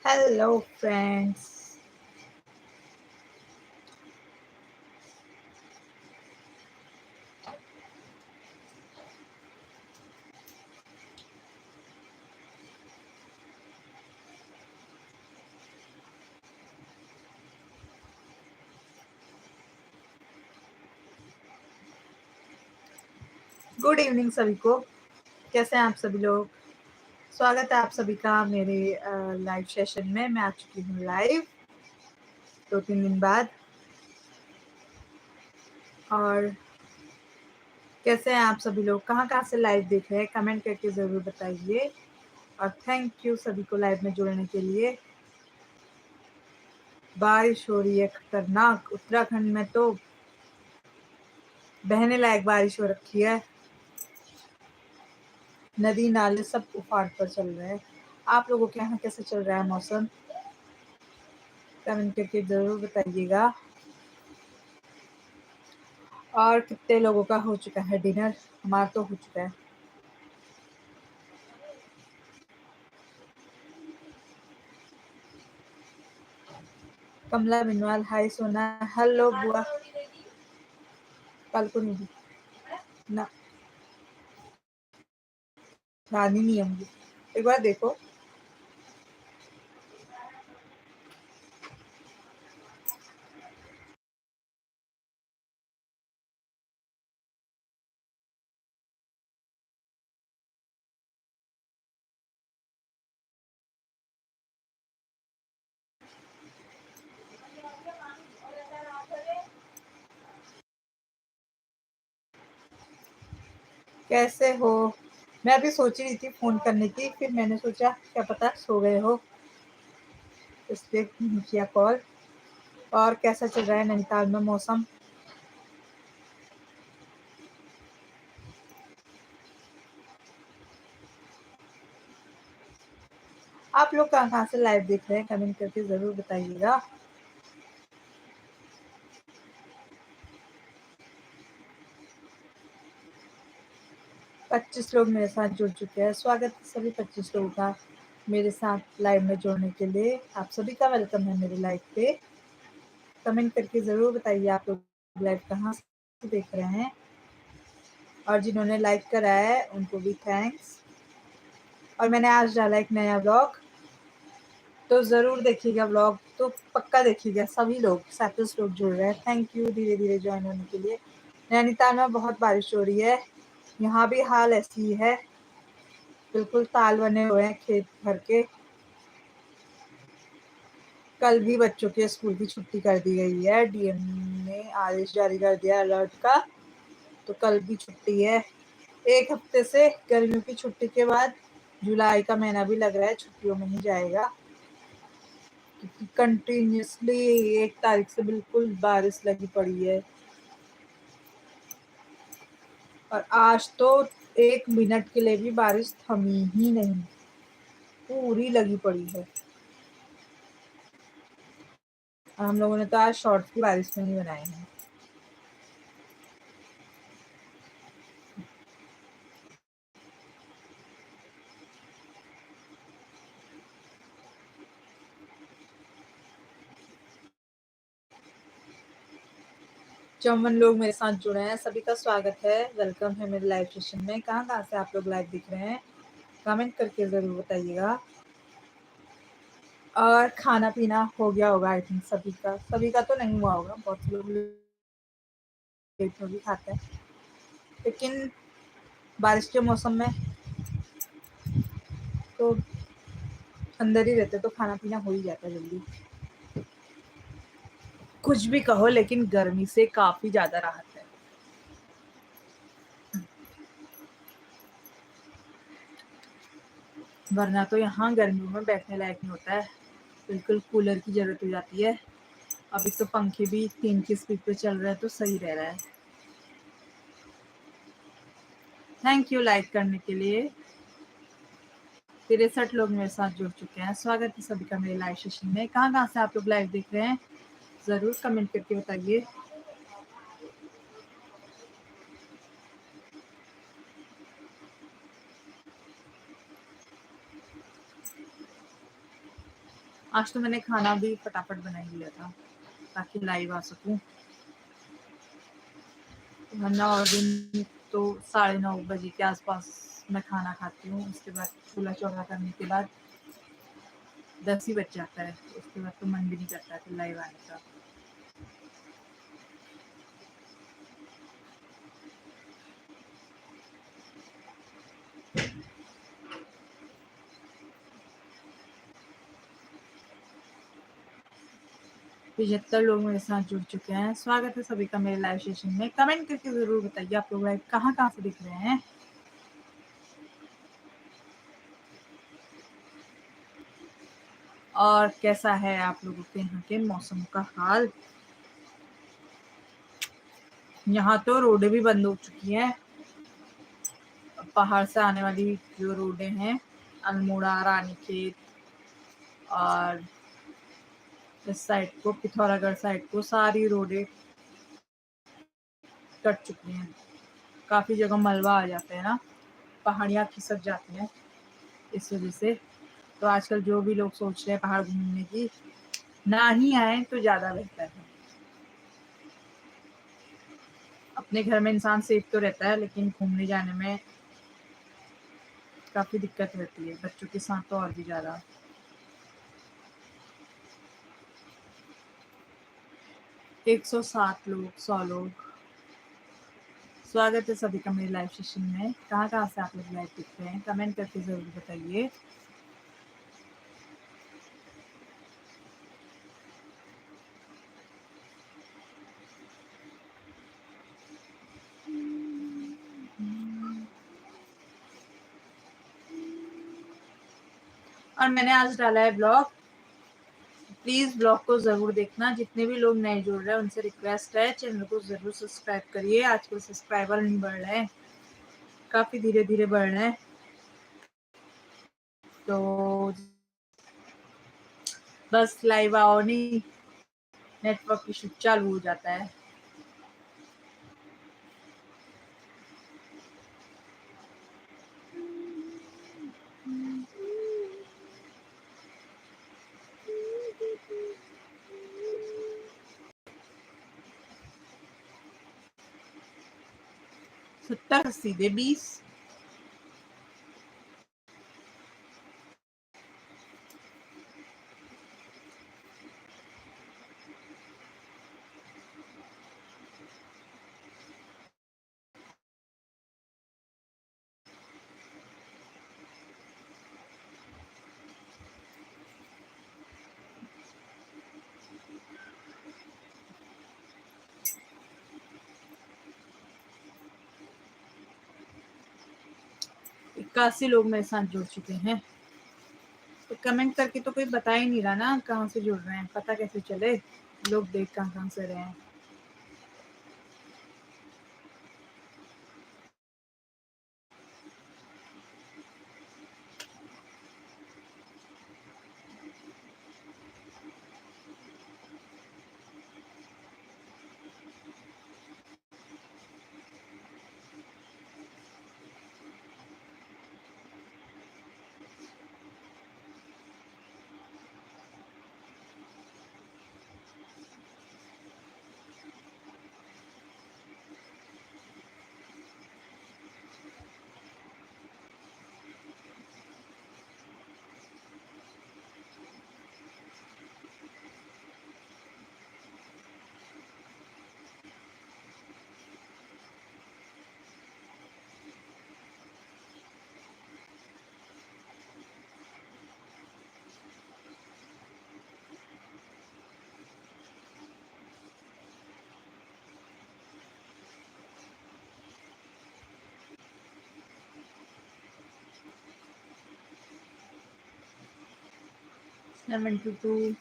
Hello, friends. Good evening सभी को। कैसे हैं आप सभी लोग? स्वागत है आप सभी का मेरे लाइव सेशन में। मैं आ चुकी हूँ लाइव 2-3 दिन बाद। और कैसे हैं आप सभी लोग? कहाँ से लाइव देख रहे हैं? कमेंट करके ज़रूर बताइए। और थैंक यू सभी को लाइव में जुड़ने के लिए। बारिश हो रही है खतरनाक। उत्तराखंड में तो बहने लायक बारिश हो रखी है। नदी नाले सब उफान पर चल रहे हैं। आप लोगों के यहाँ कैसे चल रहा है मौसम? कमेंट करके ज़रूर बताइएगा। और कितने लोगों का हो चुका है डिनर? हमारा तो हो चुका है। कमला बिनवाल, हाय सोना। हेलो बुआ। कल को नहीं दी ना, रानी नहीं होंगी। एक बार देखो। कैसे हो? मैं अभी सोच रही थी फोन करने की, फिर मैंने सोचा क्या पता सो गए हो, इसलिए नहीं किया कॉल। और कैसा चल रहा है नैनीताल में मौसम? आप लोग कहाँ से लाइव देख रहे हैं? कमेंट करके जरूर बताइएगा। 25 लोग मेरे साथ जुड़ चुके हैं। स्वागत है सभी 25 लोगों का मेरे साथ लाइव में जुड़ने के लिए। आप सभी का वेलकम है मेरे लाइव पे। कमेंट करके ज़रूर बताइए आप लोग लाइव कहाँ से देख रहे हैं। और जिन्होंने लाइक करा है उनको भी थैंक्स। और मैंने आज डाला एक नया ब्लॉग, तो ज़रूर देखिएगा ब्लॉग, तो पक्का देखिएगा। सभी लोग 37 लोग जुड़ रहे हैं। थैंक यू धीरे धीरे ज्वाइन होने के लिए। नैनीताल में बहुत बारिश हो रही है। यहाँ भी हाल ऐसी ही है, बिल्कुल ताल बने हुए हैं खेत भर के। कल भी बच्चों के स्कूल की छुट्टी कर दी गई है। डीएम ने आदेश जारी कर दिया अलर्ट का, तो कल भी छुट्टी है। एक हफ्ते से गर्मियों की छुट्टी के बाद जुलाई का महीना भी लग रहा है छुट्टियों में ही जाएगा, क्योंकि कंटिन्यूसली 1 तारीख से बिल्कुल बारिश लगी पड़ी है। और आज तो 1 मिनट के लिए भी बारिश थमी ही नहीं, पूरी लगी पड़ी है। हम लोगों ने तो आज शॉर्ट्स भी बारिश में ही बनाए हैं। चौवन लोग मेरे साथ जुड़े हैं, सभी का स्वागत है, वेलकम है मेरे लाइव सेशन में। कहाँ से आप लोग लाइव दिख रहे हैं? कमेंट करके ज़रूर बताइएगा। और खाना पीना हो गया होगा आई थिंक सभी का तो नहीं हुआ होगा, बहुत से लोग लेट में भी खाते हैं, लेकिन बारिश के मौसम में तो अंदर ही रहते तो खाना पीना हो ही जाता है जल्दी। कुछ भी कहो, लेकिन गर्मी से काफ़ी ज़्यादा राहत है। वरना तो यहाँ गर्मियों में बैठने लायक नहीं होता है, बिल्कुल कूलर की ज़रूरत हो जाती है। अभी तो पंखे भी 3 की स्पीड पे चल रहे हैं, तो सही रह रहा है। थैंक यू लाइक करने के लिए। 63 लोग मेरे साथ जुड़ चुके हैं। स्वागत है सभी का मेरे लाइव सेशन में। कहाँ से आप लोग लाइव देख रहे हैं? ज़रूर कमेंट करके बताइए। आज तो मैंने खाना भी फटाफट बना ही लिया था ताकि लाइव आ सकूं, वरना और दिन तो 9:30 के आसपास मैं खाना खाती हूँ। उसके बाद चूल्हा चौका करने के बाद 10 ही बज जाता है, उसके बाद तो मन भी नहीं करता फिर लाइव आने का। पिछहत्तर लोग मेरे साथ जुड़ चुके हैं। स्वागत है सभी का मेरे लाइव सेशन में। कमेंट करके जरूर बताइए आप लोग लाइव कहाँ से दिख रहे हैं। और कैसा है आप लोगों के यहाँ के मौसम का हाल। यहाँ तो रोडें भी बंद हो चुकी हैं। पहाड़ से आने वाली जो रोडें हैं, अल्मोड़ा, रानीखेत और इस साइड को पिथौरागढ़ साइड को सारी रोडें कट चुकी हैं। काफी जगह मलबा आ जाते हैं ना, पहाड़ियाँ खिसक जाती हैं इस वजह से। तो आजकल जो भी लोग सोच रहे हैं पहाड़ घूमने की, ना ही आए तो ज्यादा बेहतर है। अपने घर में इंसान सेफ तो रहता है, लेकिन घूमने जाने में काफी दिक्कत रहती है, बच्चों के साथ तो और भी ज्यादा। एक 107 लोग, 100 लोग। स्वागत है सभी का मेरे लाइव सेशन में। कहाँ से आप लोग लाइव देख रहे हैं, कमेंट करके जरूर बताइए। और मैंने आज डाला है ब्लॉग, प्लीज ब्लॉग को जरूर देखना। जितने भी लोग नए जुड़ रहे हैं उनसे रिक्वेस्ट है चैनल को जरूर सब्सक्राइब करिए। आजकल सब्सक्राइबर नहीं बढ़ रहे हैं, काफी धीरे धीरे बढ़ रहे हैं, तो बस लाइव आओ नहीं, नेटवर्क इशू चालू हो जाता है। सत्तर सीधे 20। इक्यासी लोग मेरे साथ जुड़ चुके हैं। तो कमेंट करके तो कोई बता ही नहीं रहा ना कहाँ से जुड़ रहे हैं, पता कैसे चले लोग देख कहाँ से रहे हैं। Seven to two.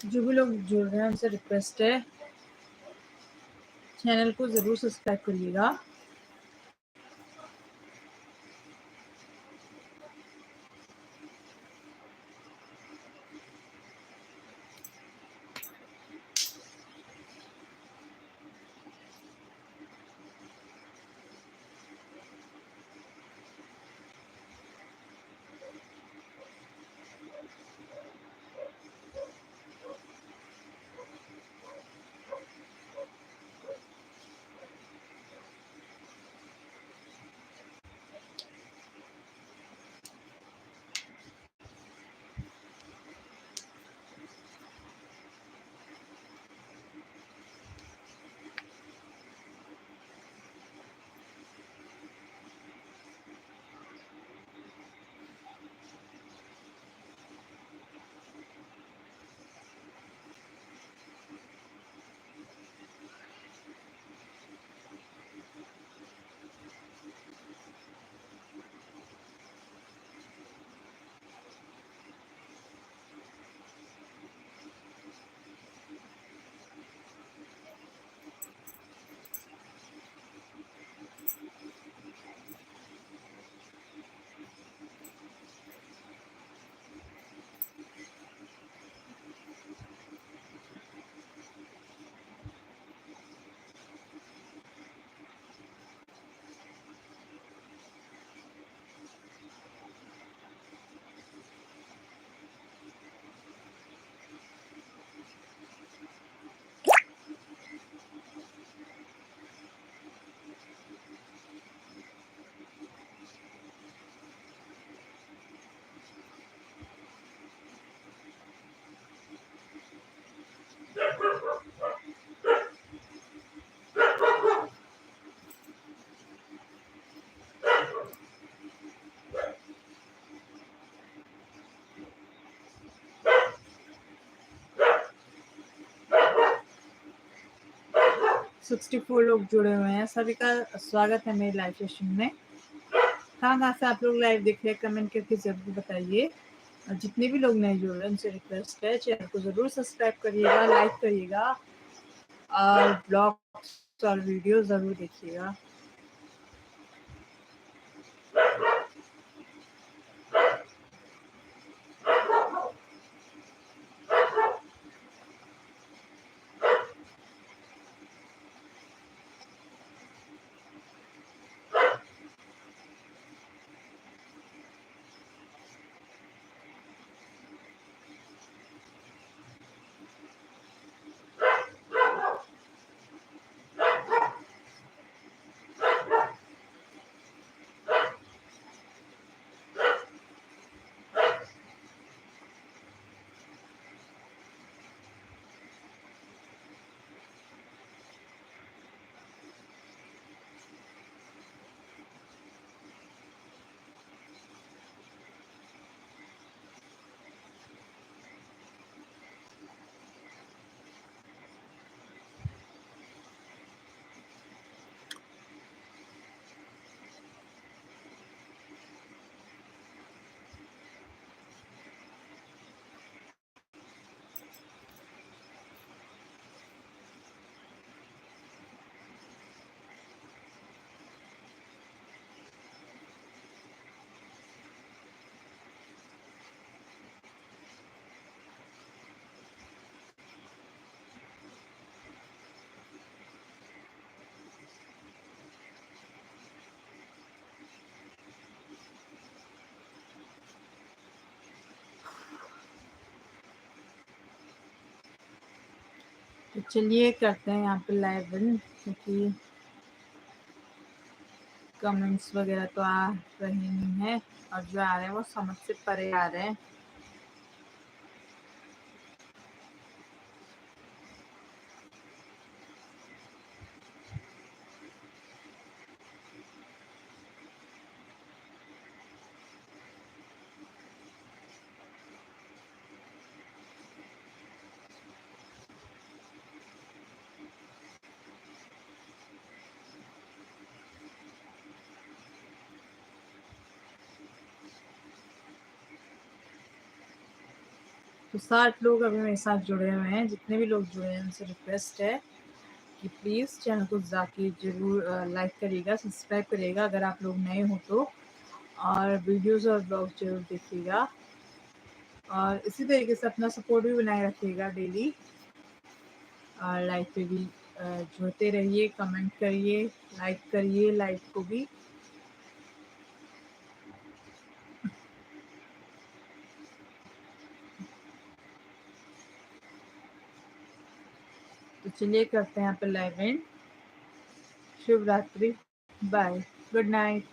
जो भी लोग जुड़ रहे हैं उनसे रिक्वेस्ट है, चैनल को ज़रूर सब्सक्राइब करिएगा। सिक्सटी 4 लोग जुड़े हुए हैं, सभी का स्वागत है मेरे लाइव सेशन में। कहाँ से आप लोग लाइव देख रहे हैं कमेंट करके जरूर बताइए। और जितने भी लोग नए जुड़ रहे हैं उनसे रिक्वेस्ट है, चैनल को जरूर सब्सक्राइब करिएगा, लाइक करिएगा और ब्लॉग्स और वीडियो जरूर देखिएगा। तो चलिए करते हैं यहाँ पे लाइव बंद, क्योंकि कमेंट्स वगैरह तो आ रहे नहीं है और जो आ रहे हैं वो समझ से परे आ रहे हैं। तो 60 लोग अभी मेरे साथ जुड़े हुए हैं। जितने भी लोग जुड़े हैं उनसे रिक्वेस्ट है कि प्लीज़ चैनल को जाके ज़रूर लाइक करिएगा, सब्सक्राइब करिएगा अगर आप लोग नए हो तो, और वीडियोज़ और ब्लॉग ज़रूर देखिएगा, और इसी तरीके से अपना सपोर्ट भी बनाए रखिएगा डेली। और लाइव पे भी जुड़ते रहिए, कमेंट करिए, लाइक करिए लाइव को भी। तो चलिए करते हैं यहाँ पे लाइव एंड। शुभ रात्रि, बाय, गुड नाइट।